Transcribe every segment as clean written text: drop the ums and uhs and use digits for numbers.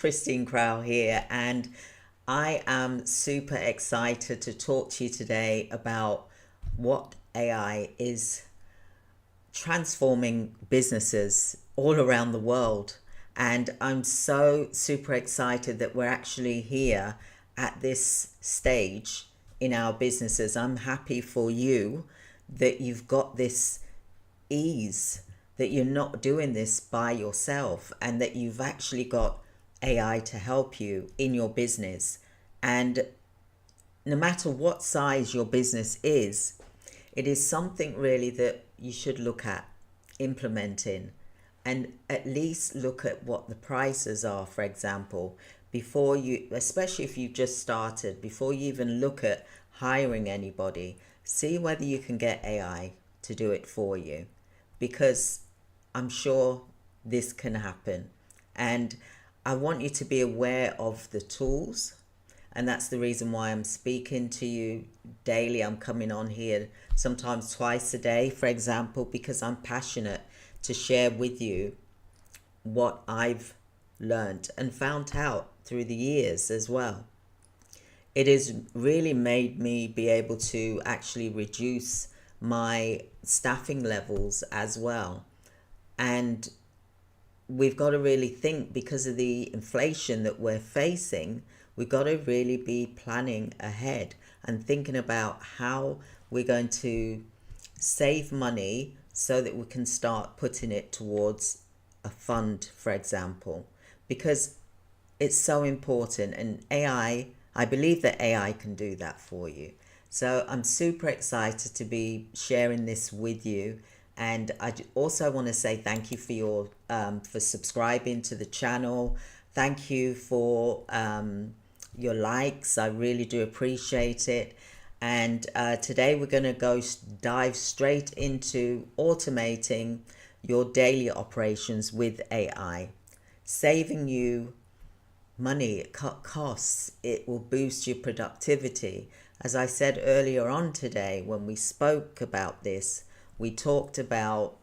Christine Crowell here, and I am super excited to talk to you today about what AI is transforming businesses all around the world. And I'm so super excited that we're actually here at this stage in our businesses. I'm happy for you that you've got this ease, that you're not doing this by yourself, and that you've actually got AI to help you in your business. And no matter what size your business is, it is something really that you should look at implementing, and at least look at what the prices are, for example, before you, especially if you've just started, before you even look at hiring anybody, see whether you can get AI to do it for you, because I'm sure this can happen. And I want you to be aware of the tools, and that's the reason why I'm speaking to you daily. I'm coming on here sometimes twice a day, for example, because I'm passionate to share with you what I've learned and found out through the years as well. It has really made me be able to actually reduce my staffing levels as well. And we've got to really think, because of the inflation that we're facing, we've got to really be planning ahead and thinking about how we're going to save money so that we can start putting it towards a fund, for example, because it's so important. And I believe that AI can do that for you. So I'm super excited to be sharing this with you. And I also want to say thank you for for subscribing to the channel. Thank you for your likes. I really do appreciate it. And today we're going to dive straight into automating your daily operations with AI, saving you money, it cut costs, it will boost your productivity. As I said earlier on today, when we spoke about this, we talked about,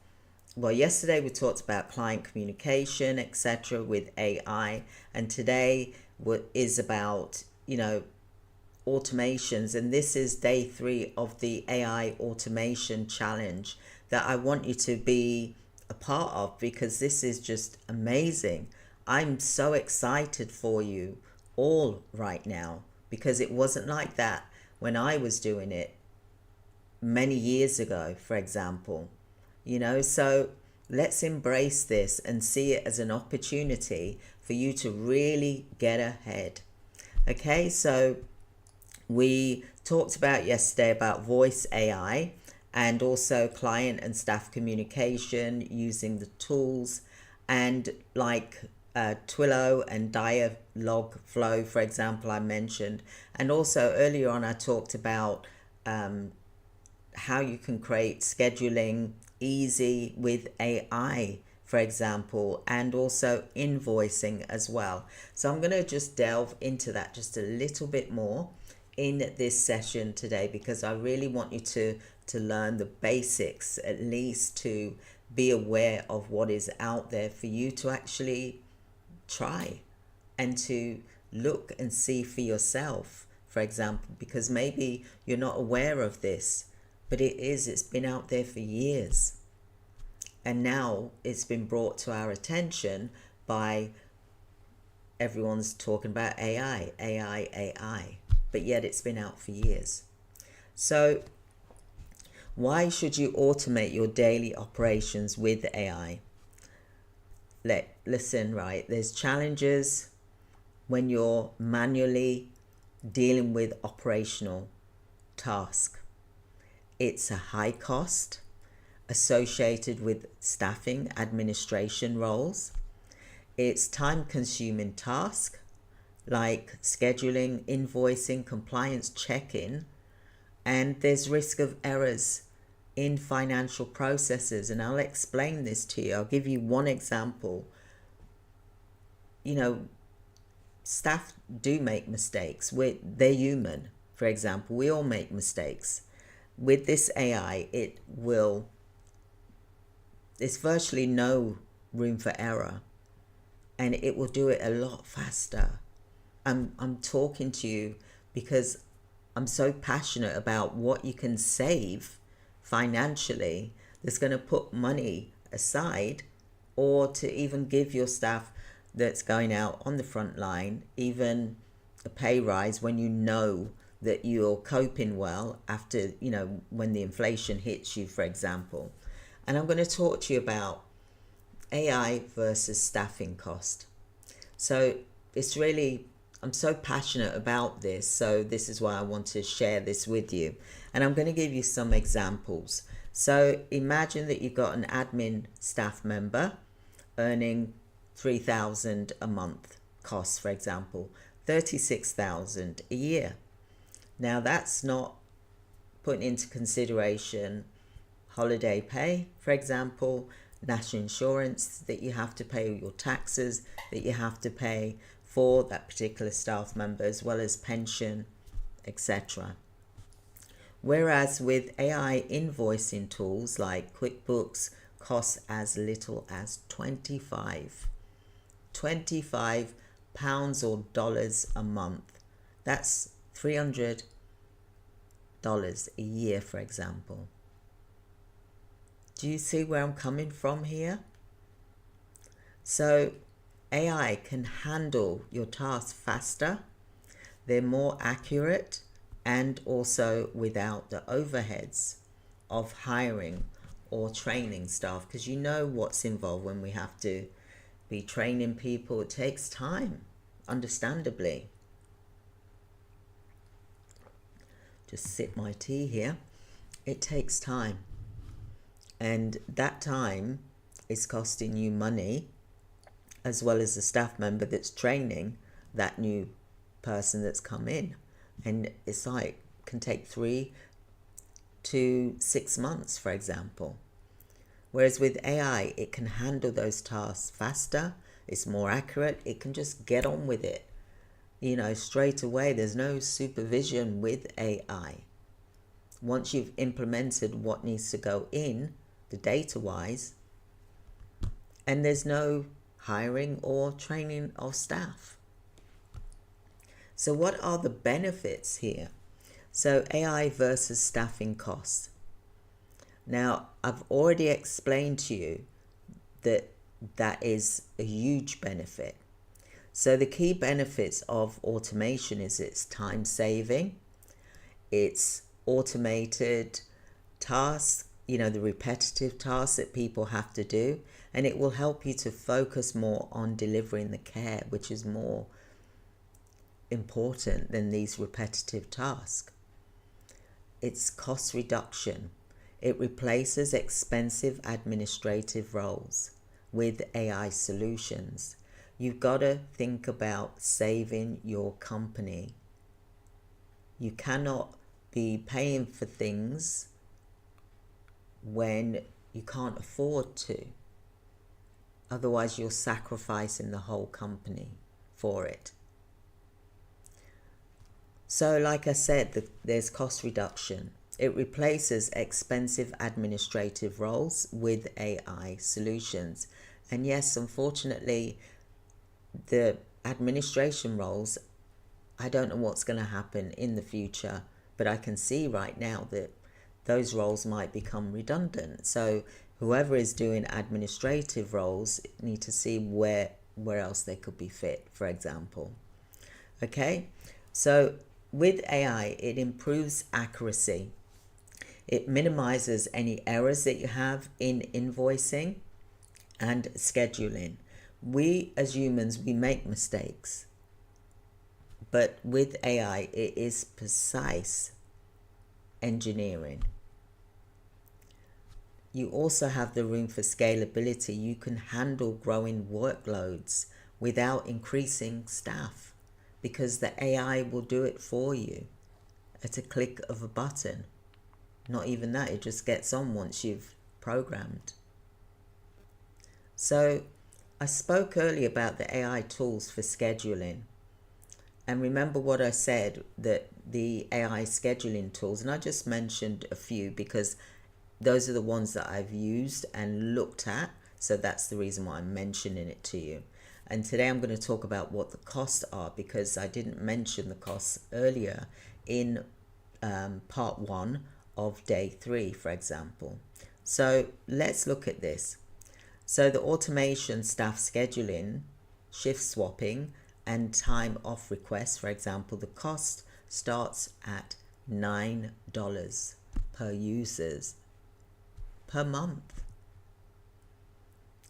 well, yesterday we talked about client communication, etc., with AI, and today is about, automations. And this is day 3 of the AI automation challenge that I want you to be a part of, because this is just amazing. I'm so excited for you all right now, because it wasn't like that when I was doing it many years ago, for example. So let's embrace this and see it as an opportunity for you to really get ahead. Okay, so we talked about yesterday about voice AI, and also client and staff communication using the tools, and like Twilio and Dialogflow, for example, I mentioned. And also earlier on I talked about how you can create scheduling easy with AI, for example, and also invoicing as well. So I'm going to just delve into that just a little bit more in this session today, because I really want you to learn the basics, at least to be aware of what is out there for you to actually try and to look and see for yourself, for example, because maybe you're not aware of this, but it's been out there for years, and now it's been brought to our attention by everyone's talking about AI, but yet it's been out for years. So why should you automate your daily operations with AI? Listen, right, there's challenges when you're manually dealing with operational tasks. It's a high cost associated with staffing administration roles. It's time consuming task like scheduling, invoicing, compliance checking, and there's risk of errors in financial processes. And I'll explain this to you. I'll give you one example. Staff do make mistakes. They're human, for example. We all make mistakes. With this AI, there's virtually no room for error. and it will do it a lot faster. I'm talking to you because I'm so passionate about what you can save financially that's going to put money aside, or to even give your staff that's going out on the front line even a pay rise when you know that you're coping well after, when the inflation hits you, for example. And I'm going to talk to you about AI versus staffing cost. So it's really, I'm so passionate about this, so this is why I want to share this with you. And I'm going to give you some examples. So imagine that you've got an admin staff member earning 3,000 a month costs, for example, 36,000 a year. Now that's not putting into consideration holiday pay, for example, national insurance that you have to pay, your taxes that you have to pay for that particular staff member, as well as pension, etc. Whereas with AI invoicing tools like QuickBooks costs as little as 25 pounds or dollars a month. That's $300 a year, for example. Do you see where I'm coming from here? So AI can handle your tasks faster, they're more accurate, and also without the overheads of hiring or training staff, because you know what's involved when we have to be training people. It takes time, understandably. Just sip my tea here. It takes time, and that time is costing you money, as well as the staff member that's training that new person that's come in. And it's like, can take 3 to 6 months, for example. Whereas with AI, it can handle those tasks faster, it's more accurate, it can just get on with it, straight away. There's no supervision with AI. Once you've implemented what needs to go in, the data-wise, and there's no hiring or training of staff. So what are the benefits here? So AI versus staffing costs. Now, I've already explained to you that that is a huge benefit. So the key benefits of automation is it's time saving, it's automated tasks, the repetitive tasks that people have to do, and it will help you to focus more on delivering the care, which is more important than these repetitive tasks. It's cost reduction. It replaces expensive administrative roles with AI solutions. You've got to think about saving your company. You cannot be paying for things when you can't afford to. Otherwise, you're sacrificing the whole company for it. So like I said, there's cost reduction. It replaces expensive administrative roles with AI solutions. And yes, unfortunately, the administration roles, I don't know what's going to happen in the future, but I can see right now that those roles might become redundant. So whoever is doing administrative roles need to see where else they could be fit, for example. Okay, so with AI, it improves accuracy. It minimizes any errors that you have in invoicing and scheduling. We as humans, we make mistakes, but with AI, it is precise engineering. You also have the room for scalability. You can handle growing workloads without increasing staff, because the AI will do it for you at a click of a button. Not even that, it just gets on once you've programmed. So I spoke earlier about the AI tools for scheduling. And remember what I said, that the AI scheduling tools, and I just mentioned a few because those are the ones that I've used and looked at. So that's the reason why I'm mentioning it to you. And today I'm going to talk about what the costs are, because I didn't mention the costs earlier in part 1 of day 3, for example. So let's look at this. So the automation, staff scheduling, shift swapping, and time off requests, for example, the cost starts at $9 per users per month.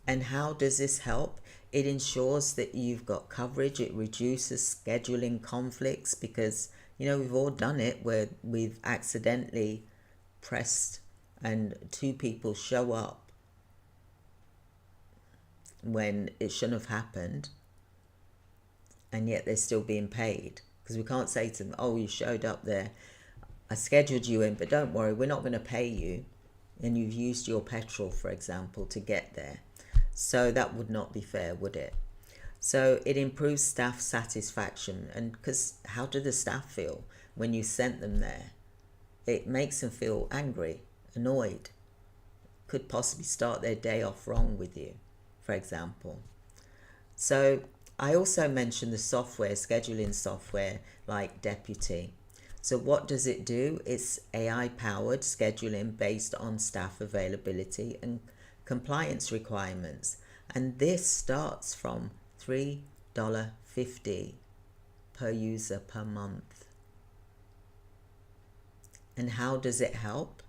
And how does this help? It ensures that you've got coverage. It reduces scheduling conflicts, because we've all done it where we've accidentally pressed and 2 people show up when it shouldn't have happened, and yet they're still being paid, because we can't say to them, oh, you showed up there, I scheduled you in, but don't worry, we're not going to pay you, and you've used your petrol, for example, to get there. So that would not be fair, would it? So it improves staff satisfaction, and because how do the staff feel when you sent them there? It makes them feel angry, annoyed, could possibly start their day off wrong with you, for example. So I also mentioned the software, scheduling software like Deputy. So what does it do? It's AI-powered scheduling based on staff availability and compliance requirements. And this starts from $3.50 per user per month. And how does it help?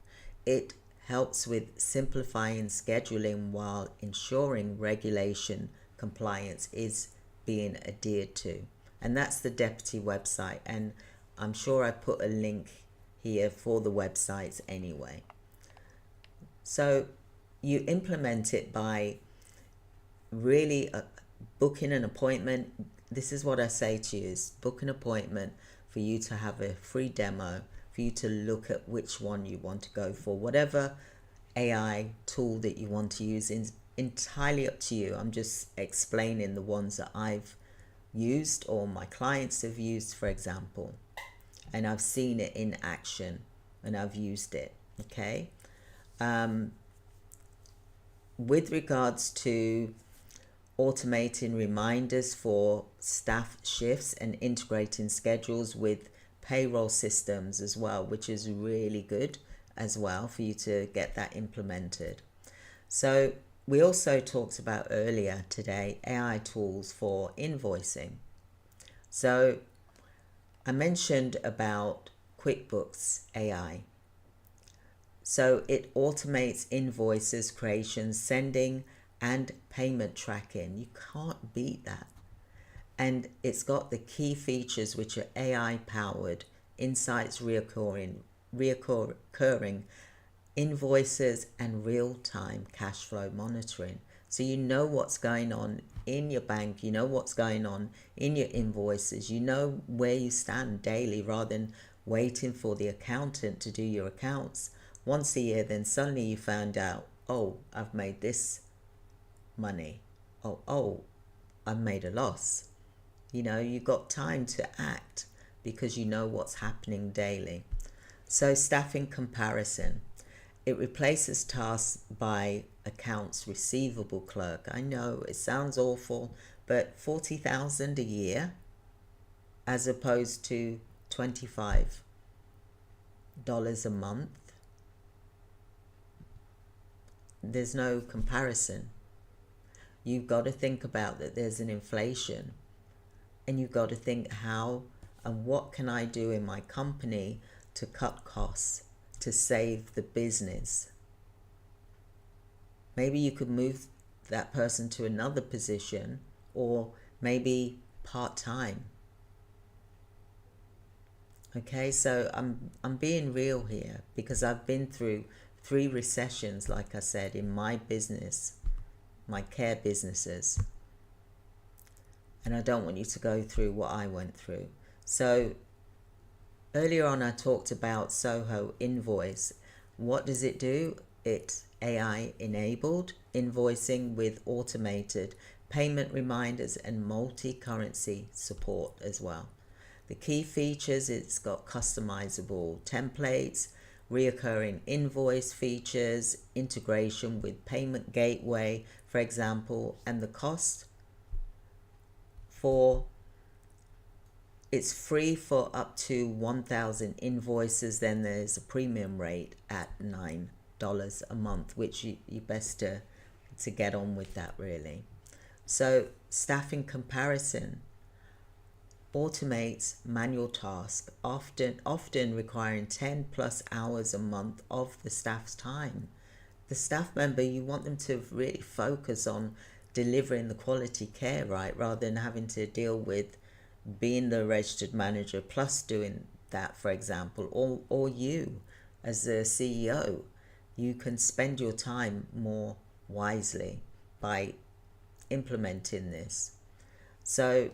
It helps with simplifying scheduling while ensuring regulation compliance is being adhered to. And that's the Deputy website, and I'm sure I put a link here for the websites anyway. So you implement it by really booking an appointment. This is what I say to you, is book an appointment for you to have a free demo, for you to look at which one you want to go for. Whatever AI tool that you want to use is entirely up to you. I'm just explaining the ones that I've used or my clients have used, for example, and I've seen it in action and I've used it. Okay. With regards to automating reminders for staff shifts and integrating schedules with payroll systems as well, which is really good as well for you to get that implemented. So we also talked about earlier today AI tools for invoicing. So I mentioned about QuickBooks AI. So it automates invoices creation, sending, and payment tracking. You can't beat that. And it's got the key features which are AI powered, insights reoccurring invoices, and real-time cash flow monitoring. So you know what's going on in your bank, you know what's going on in your invoices, you know where you stand daily, rather than waiting for the accountant to do your accounts once a year. Then suddenly you found out, oh, I've made this money. Oh, I've made a loss. You've got time to act because you know what's happening daily. So staffing comparison. It replaces tasks by accounts receivable clerk. I know it sounds awful, but $40,000 a year as opposed to $25 a month. There's no comparison. You've got to think about that there's an inflation, and you've got to think how and what can I do in my company to cut costs, to save the business. Maybe you could move that person to another position, or maybe part-time. Okay, so I'm being real here, because I've been through 3 recessions, like I said, in my business, my care businesses. And I don't want you to go through what I went through. So earlier on I talked about Zoho Invoice. What does it do? It's AI enabled invoicing with automated payment reminders and multi-currency support as well. The key features, it's got customizable templates, reoccurring invoice features, integration with payment gateway, for example, and the cost for it's free for up to 1,000 invoices. Then there's a premium rate at $9 a month, which you best to get on with that, really. So staffing comparison automates manual tasks, often requiring 10 plus hours a month of the staff's time. The staff member, you want them to really focus on delivering the quality care, right, rather than having to deal with being the registered manager plus doing that, for example, or you as the CEO. You can spend your time more wisely by implementing this. So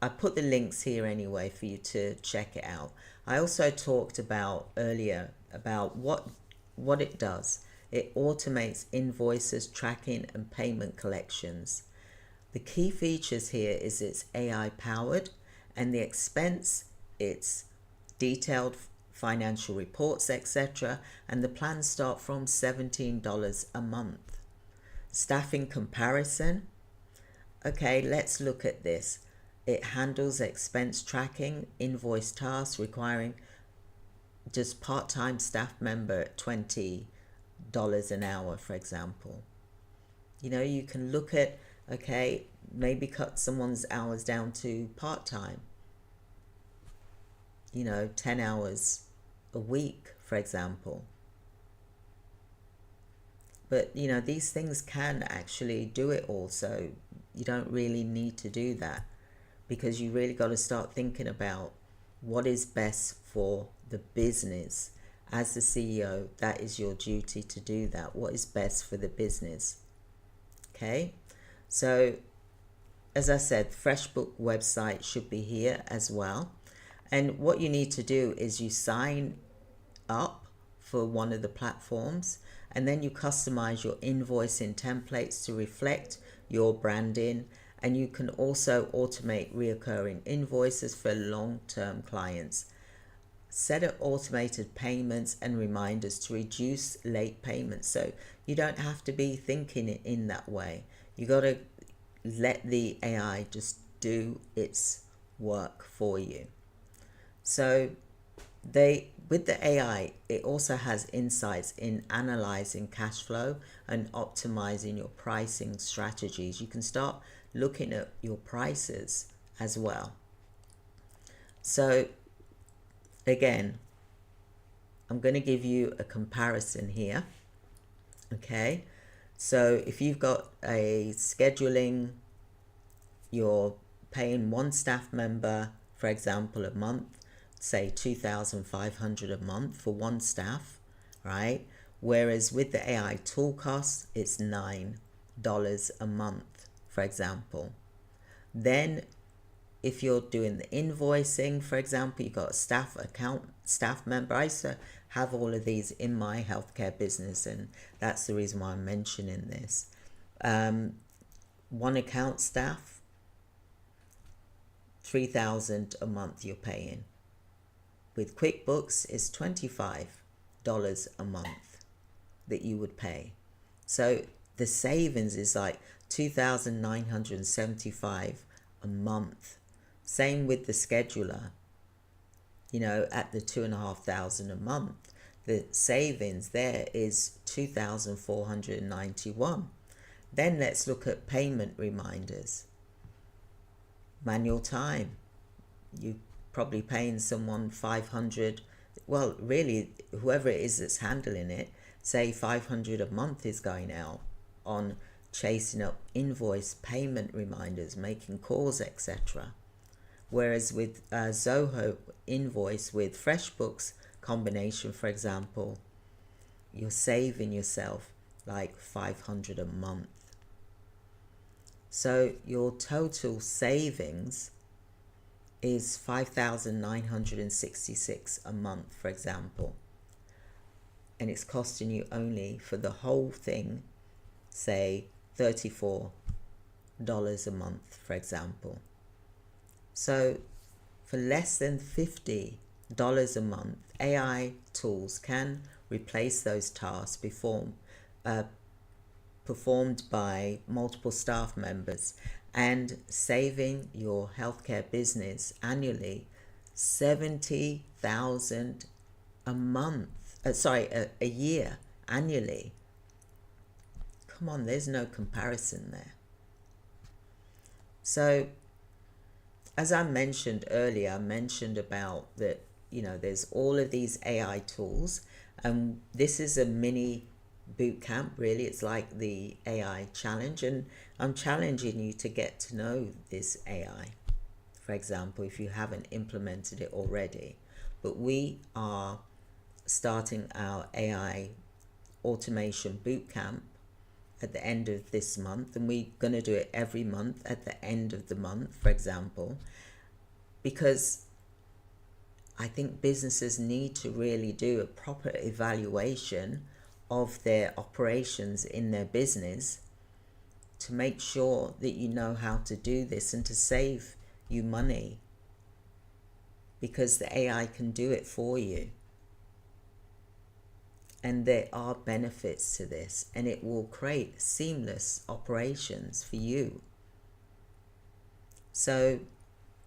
I put the links here anyway for you to check it out. I also talked about earlier about what it does. It automates invoices, tracking, and payment collections. The key features here is it's AI powered, and the expense, it's detailed financial reports, etc. And the plans start from $17 a month. Staffing comparison. Okay, let's look at this. It handles expense tracking, invoice tasks requiring just part-time staff member at $20 an hour, for example. You know, you can look at, okay, maybe cut someone's hours down to part-time. 10 hours a week, for example. But, these things can actually do it all, so you don't really need to do that, because you really got to start thinking about what is best for the business. As the CEO, that is your duty to do that. What is best for the business? Okay, so as I said, FreshBooks website should be here as well. And what you need to do is you sign up for one of the platforms, and then you customize your invoicing templates to reflect your branding. And you can also automate reoccurring invoices for long-term clients. Set up automated payments and reminders to reduce late payments. So you don't have to be thinking it in that way. You got to let the AI just do its work for you. So with the AI, it also has insights in analyzing cash flow and optimizing your pricing strategies. You can start looking at your prices as well. So again, I'm going to give you a comparison here. Okay, so if you've got a scheduling, you're paying one staff member, for example, a month, say $2,500 a month for one staff, right? Whereas with the AI tool costs, it's $9 a month, for example. Then if you're doing the invoicing, for example, you've got a staff member. I used to have all of these in my healthcare business, and that's the reason why I'm mentioning this. One account staff, $3,000 a month you're paying. With QuickBooks, it's $25 a month that you would pay. So the savings is like $2,975 a month. Same with the scheduler, at the $2,500 a month. The savings there is $2,491. Then let's look at payment reminders. Manual time. You probably paying someone $500. Well, really, whoever it is that's handling it, say $500 a month is going out on chasing up invoice, payment reminders, making calls, etc. Whereas with Zoho Invoice with FreshBooks combination, for example, you're saving yourself like $500 a month. So your total savings is $5,966 a month, for example. And it's costing you only for the whole thing, say $34 a month, for example. So for less than $50 a month, AI tools can replace those tasks performed by multiple staff members, and saving your healthcare business annually 70,000 a month. A year annually. Come on, there's no comparison there. So, as I mentioned earlier, I mentioned about that, there's all of these AI tools, and this is a mini boot camp, really. It's like the AI challenge, and I'm challenging you to get to know this AI, for example, if you haven't implemented it already. But we are starting our AI automation boot camp at the end of this month, and we're going to do it every month at the end of the month, for example, because I think businesses need to really do a proper evaluation of their operations in their business to make sure that you know how to do this and to save you money, because the AI can do it for you. And there are benefits to this, and it will create seamless operations for you. So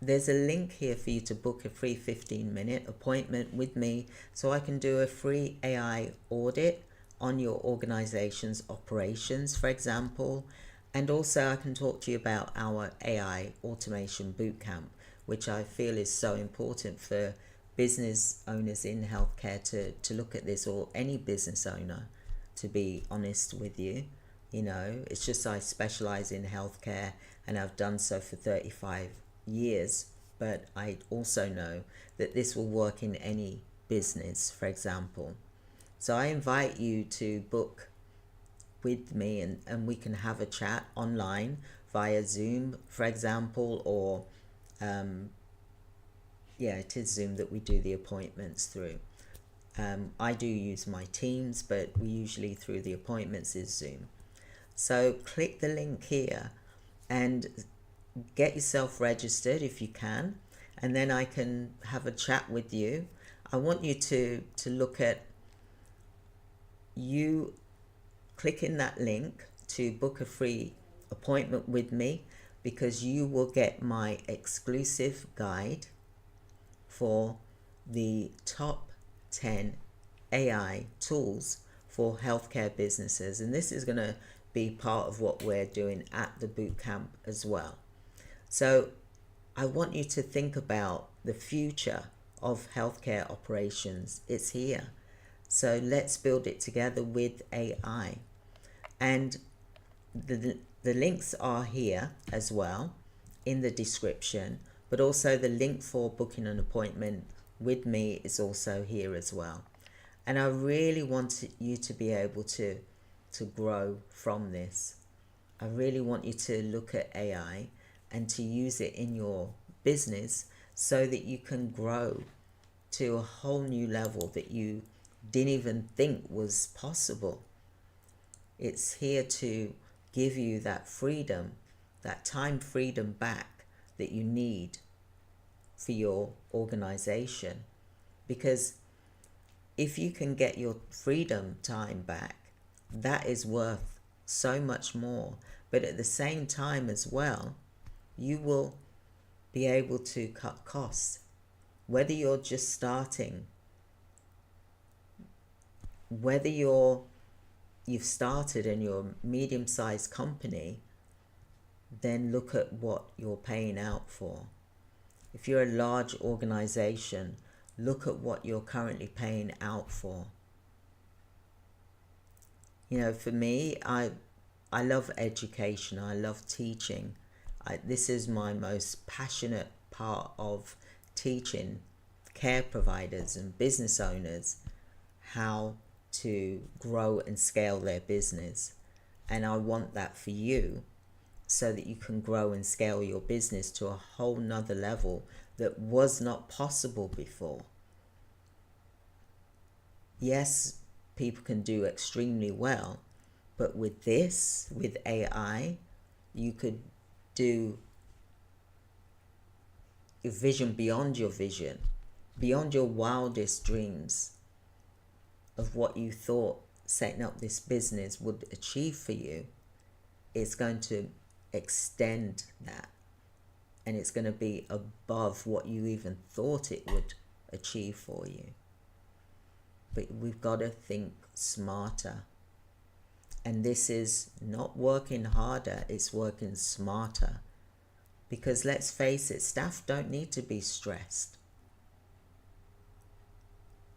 there's a link here for you to book a free 15-minute appointment with me so I can do a free AI audit on your organization's operations, for example. And also I can talk to you about our AI automation bootcamp, which I feel is so important for business owners in healthcare to look at this, or any business owner, to be honest with you. It's just I specialize in healthcare and I've done so for 35 years, but I also know that this will work in any business, for example. So I invite you to book with me, and we can have a chat online via Zoom, for example, or it is Zoom that we do the appointments through. I do use my Teams, but we usually through the appointments is Zoom. So click the link here and get yourself registered if you can, and then I can have a chat with you. I want you to look at you clicking that link to book a free appointment with me, because you will get my exclusive guide for the top 10 AI tools for healthcare businesses. And this is going to be part of what we're doing at the bootcamp as well. So I want you to think about the future of healthcare operations. It's here. So let's build it together with AI. And the links are here as well in the description, but also the link for booking an appointment with me is also here as well. And I really want you to be able to grow from this. I really want you to look at AI and to use it in your business so that you can grow to a whole new level that you didn't even think was possible. It's here to give you that freedom, that time freedom back that you need for your organization. Because if you can get your freedom time back, that is worth so much more. But at the same time as well, you will be able to cut costs. Whether you're just starting, whether you've started and you're a medium-sized company, then look at what you're paying out for. If you're a large organization, look at what you're currently paying out for. For me, I love education. I love teaching. This is my most passionate part of teaching care providers and business owners how to grow and scale their business. And I want that for you, so that you can grow and scale your business to a whole nother level that was not possible before. Yes, people can do extremely well, but with AI, you could do your vision beyond your vision, beyond your wildest dreams of what you thought setting up this business would achieve for you. It's going to extend that, and it's going to be above what you even thought it would achieve for you. But we've got to think smarter. And this is not working harder, it's working smarter. Because let's face it, staff don't need to be stressed.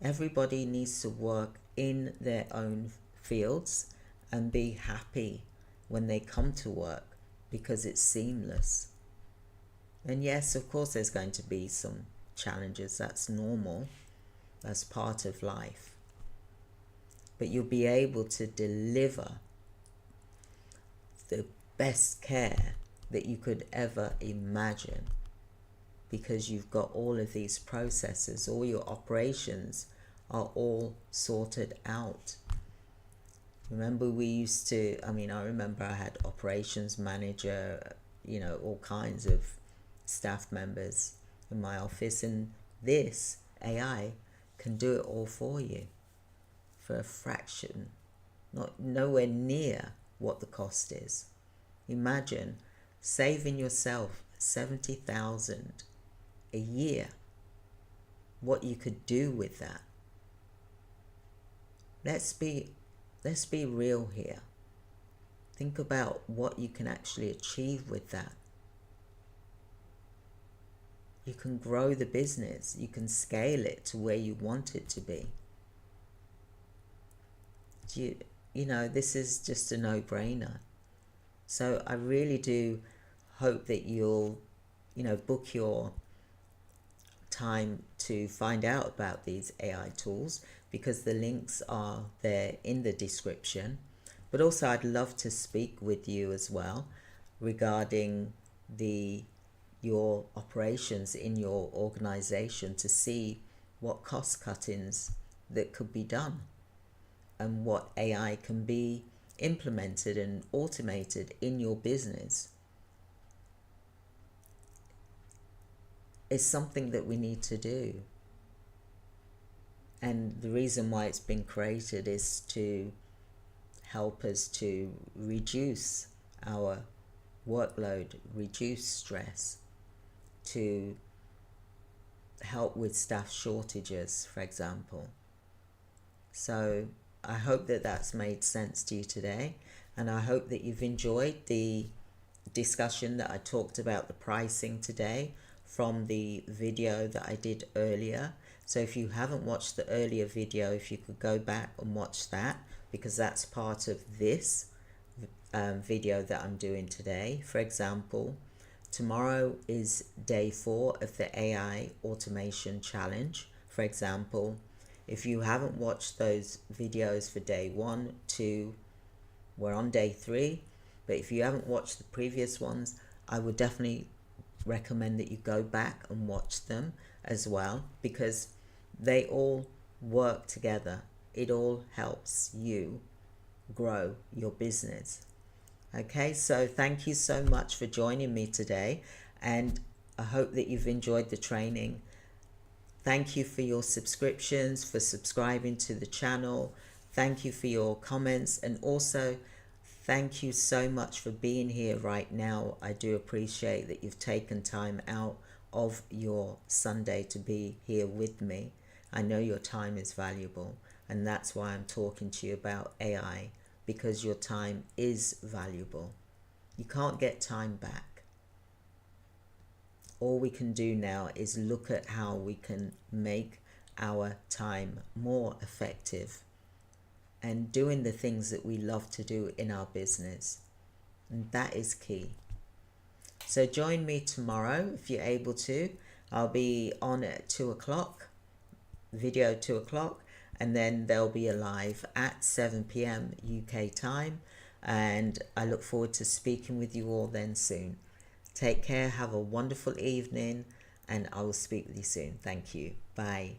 Everybody needs to work in their own fields and be happy when they come to work, because it's seamless. And yes, of course, there's going to be some challenges. That's normal. That's part of life. But you'll be able to deliver the best care that you could ever imagine, because you've got all of these processes, all your operations are all sorted out. Remember, I remember I had operations manager, all kinds of staff members in my office, and this AI can do it all for you for a fraction, nowhere near what the cost is. Imagine saving yourself $70,000 a year, what you could do with that. Let's be real here. Think about what you can actually achieve with that. You can grow the business. You can scale it to where you want it to be. This is just a no-brainer. So I really do hope that you'll, book your time to find out about these AI tools, because the links are there in the description. But also I'd love to speak with you as well regarding your operations in your organization, to see what cost cuttings that could be done and what AI can be implemented and automated in your business. It's something that we need to do. And the reason why it's been created is to help us to reduce our workload, reduce stress, to help with staff shortages, for example. So I hope that that's made sense to you today, and I hope that you've enjoyed the discussion that I talked about the pricing today from the video that I did earlier. So if you haven't watched the earlier video, if you could go back and watch that, because that's part of this video that I'm doing today. For example, tomorrow is day 4 of the AI automation challenge. For example, if you haven't watched those videos for day 1, 2, we're on day 3. But if you haven't watched the previous ones, I would definitely recommend that you go back and watch them as well, because they all work together. It all helps you grow your business. Okay, so thank you so much for joining me today, and I hope that you've enjoyed the training. Thank you for your subscriptions, for subscribing to the channel. Thank you for your comments, and also thank you so much for being here right now. I do appreciate that you've taken time out of your Sunday to be here with me. I know your time is valuable, and that's why I'm talking to you about AI, because your time is valuable. You can't get time back. All we can do now is look at how we can make our time more effective and doing the things that we love to do in our business. And that is key. So join me tomorrow if you're able to. I'll be on at 2 o'clock, video 2 o'clock, and then there'll be a live at 7 p.m. UK time. And I look forward to speaking with you all then soon. Take care, have a wonderful evening, and I will speak with you soon. Thank you. Bye.